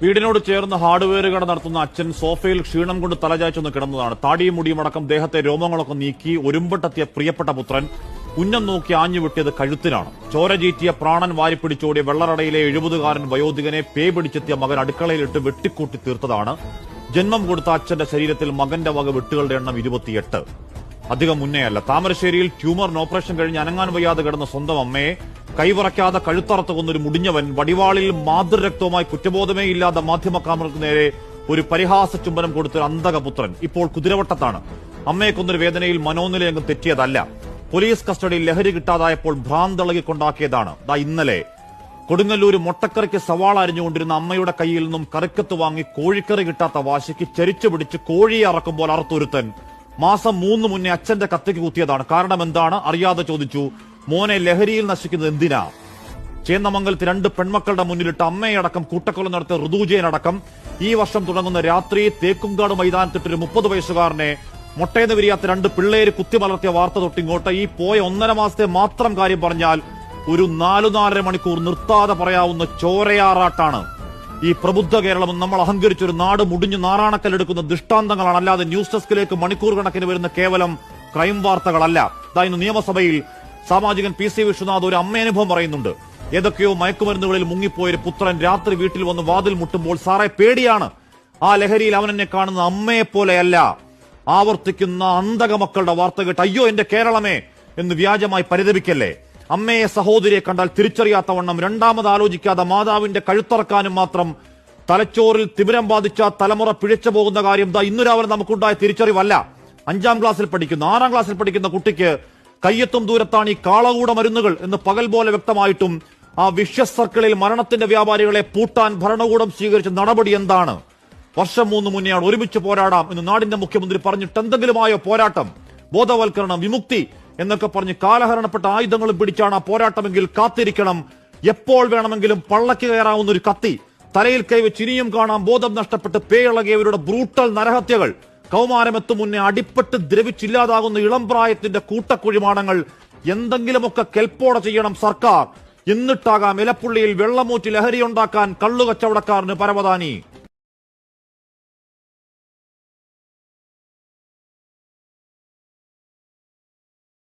വീടിനോട് ചേർന്ന് ഹാർഡ്വെയർ കട നടത്തുന്ന അച്ഛൻ സോഫയിൽ ക്ഷീണം കൊണ്ട് തലചായ്ച്ചൊന്ന് കിടന്നതാണ്. താടിയും മുടിയുമടക്കം ദേഹത്തെ രോമങ്ങളൊക്കെ നീക്കി ഒരുമ്പെട്ടെത്തിയ പ്രിയപ്പെട്ട പുത്രൻ ഉന്നം നോക്കി ആഞ്ഞുവിട്ടിയത് കഴുത്തിനാണ്. ചോര ചീറ്റിയ പ്രാണൻ വാരിപ്പിടിച്ചോടിയ വെള്ളറടയിലെ 70-കാരൻ വയോധികനെ പേ പിടിച്ചെത്തിയ മകൻ അടുക്കളയിലിട്ട് വെട്ടിക്കൂട്ടി തീർത്തതാണ്. ജന്മം കൊടുത്ത അച്ഛന്റെ ശരീരത്തിൽ മകന്റെ വക വെട്ടുകളുടെ എണ്ണം 28. അധികം മുന്നേയല്ല. താമരശ്ശേരിയിൽ ട്യൂമറിന് ഓപ്പറേഷൻ കഴിഞ്ഞ് അനങ്ങാൻ വയ്യാതെ കിടന്ന സ്വന്തം അമ്മയെ കൈവറയ്ക്കാതെ കഴുത്തറത്ത് കൊന്നൊരു മുടിഞ്ഞവൻ, വടിവാളിൽ മാതൃരക്തവുമായി കുറ്റബോധമേ ഇല്ലാതെ മാധ്യമക്കാമർക്ക് നേരെ ഒരു പരിഹാസ ചുംബനം കൊടുത്തൊരു അന്തകപുത്രൻ ഇപ്പോൾ കുതിരവട്ടത്താണ്. അമ്മയെ കൊന്നൊരു വേദനയിൽ മനോനിലയംഗം തെറ്റിയതല്ല. പോലീസ് കസ്റ്റഡിയിൽ ലഹരി കിട്ടാതായപ്പോൾ ഭ്രാന്തളകിക്കൊണ്ടാക്കിയതാണ്. ഇന്നലെ കൊടുങ്ങല്ലൂർ മൊട്ടക്കറിക്ക് സവാള അരിഞ്ഞുകൊണ്ടിരുന്ന അമ്മയുടെ കയ്യിൽ നിന്നും കറിക്കത്ത് വാങ്ങി കോഴിക്കറി കിട്ടാത്ത വാശിക്ക് ചരിച്ചു പിടിച്ച് കോഴിയെ അറക്കുമ്പോൾ അറുത്തൊരുത്തൻ മാസം 3 മുന്നേ അച്ഛന്റെ കത്തിക്ക് കുത്തിയതാണ്. കാരണം എന്താണ് അറിയാതെ ചോദിച്ചു. മോനെ ലഹരിയിൽ നശിക്കുന്നത് എന്തിനാ? ചേന്നമംഗലത്ത് 2 പെൺമക്കളുടെ മുന്നിലിട്ട് അമ്മയടക്കം കൂട്ടക്കൊല നടത്തിയ ഋതുജയനടക്കം ഈ വർഷം തുടങ്ങുന്ന രാത്രി തേക്കുംകാട് മൈതാനത്തിട്ടൊരു 30 വയസ്സുകാരനെ മൊട്ടേന്ന് വിരിയാത്ത 2 പിള്ളേര് കുത്തിമലർത്തിയ വാർത്ത തൊട്ടിങ്ങോട്ട് ഈ പോയ 1.5 മാസത്തെ മാത്രം കാര്യം പറഞ്ഞാൽ ഒരു 4-4.5 മണിക്കൂർ നിർത്താതെ പറയാവുന്ന ചോരയാറാട്ടാണ് ഈ പ്രബുദ്ധ കേരളം. നമ്മൾ അഹങ്കരിച്ചൊരു നാട് മുടിഞ്ഞു നാറാണക്കല്ലെടുക്കുന്ന ദൃഷ്ടാന്തങ്ങളാണ്. അല്ലാതെ ന്യൂസ് ഡെസ്കിലേക്ക് മണിക്കൂർ കണക്കിന് വരുന്ന കേവലം ക്രൈം വാർത്തകളല്ല. ഇന്ന് നിയമസഭയിൽ സാമാജികൻ PC വിശ്വനാഥ് ഒരു അമ്മയനുഭവം പറയുന്നുണ്ട്. ഏതൊക്കെയോ മയക്കുമരുന്നുകളിൽ മുങ്ങിപ്പോയൊരു പുത്രൻ രാത്രി വീട്ടിൽ വന്ന് വാതിൽ മുട്ടുമ്പോൾ സാറേ പേടിയാണ്. ആ ലഹരിയിൽ അവനെന്നെ കാണുന്ന അമ്മയെപ്പോലെയല്ല. ആവർത്തിക്കുന്ന അന്തകമക്കളുടെ വാർത്ത കേട്ട് അയ്യോ എന്റെ കേരളമേ എന്ന് വ്യാജമായി പരിതപിക്കല്ലേ. അമ്മയെ സഹോദരിയെ കണ്ടാൽ തിരിച്ചറിയാത്തവണ്ണം രണ്ടാമത് ആലോചിക്കാതെ മാതാവിന്റെ കഴുത്തറക്കാനും മാത്രം തലച്ചോറിൽ തിമിരം ബാധിച്ച തലമുറ പിഴച്ചു പോകുന്ന കാര്യം ഇന്നു രാവിലെ നമുക്കുണ്ടായ തിരിച്ചറിവല്ല. 5ാം ക്ലാസ്സിൽ പഠിക്കുന്ന 6ാം ക്ലാസ്സിൽ പഠിക്കുന്ന കുട്ടിക്ക് കയ്യെത്തും ദൂരത്താണ് ഈ കാളകൂട മരുന്നുകൾ എന്ന് പകൽ പോലെ വ്യക്തമായിട്ടും ആ വിഷ്യസ് സർക്കിളിൽ മരണത്തിന്റെ വ്യാപാരികളെ പൂട്ടാൻ ഭരണകൂടം സ്വീകരിച്ച നടപടി എന്താണ്? വർഷം 3 മുന്നെയാണ് ഒരുമിച്ച് പോരാടാം എന്ന് നാടിന്റെ മുഖ്യമന്ത്രി പറഞ്ഞിട്ട് എന്തെങ്കിലുമായോ പോരാട്ടം? ബോധവൽക്കരണം, വിമുക്തി എന്നൊക്കെ പറഞ്ഞ് കാലഹരണപ്പെട്ട ആയുധങ്ങളും പിടിച്ചാണ് ആ പോരാട്ടമെങ്കിൽ കാത്തിരിക്കണം. എപ്പോൾ വേണമെങ്കിലും പള്ളക്ക് കയറാവുന്ന ഒരു കത്തി, തലയിൽ കൈവച്ച് ഇനിയും കാണാം ബോധം നഷ്ടപ്പെട്ട് പേയിളകിയവരുടെ ബ്രൂട്ടൽ നരഹത്യകൾ, കൗമാരമെത്തും മുന്നേ അടിപ്പെട്ട് ദ്രവിച്ചില്ലാതാകുന്ന ഇളം പ്രായത്തിന്റെ കൂട്ടക്കുഴിമാടങ്ങൾ. എന്തെങ്കിലുമൊക്കെ കെൽപ്പോടെ ചെയ്യണം സർക്കാർ. എന്നിട്ടാകാം ഇലപ്പുള്ളിയിൽ വെള്ളമൂറ്റി ലഹരിയുണ്ടാക്കാൻ കള്ളുകച്ചവടക്കാരന് പരവതാനി.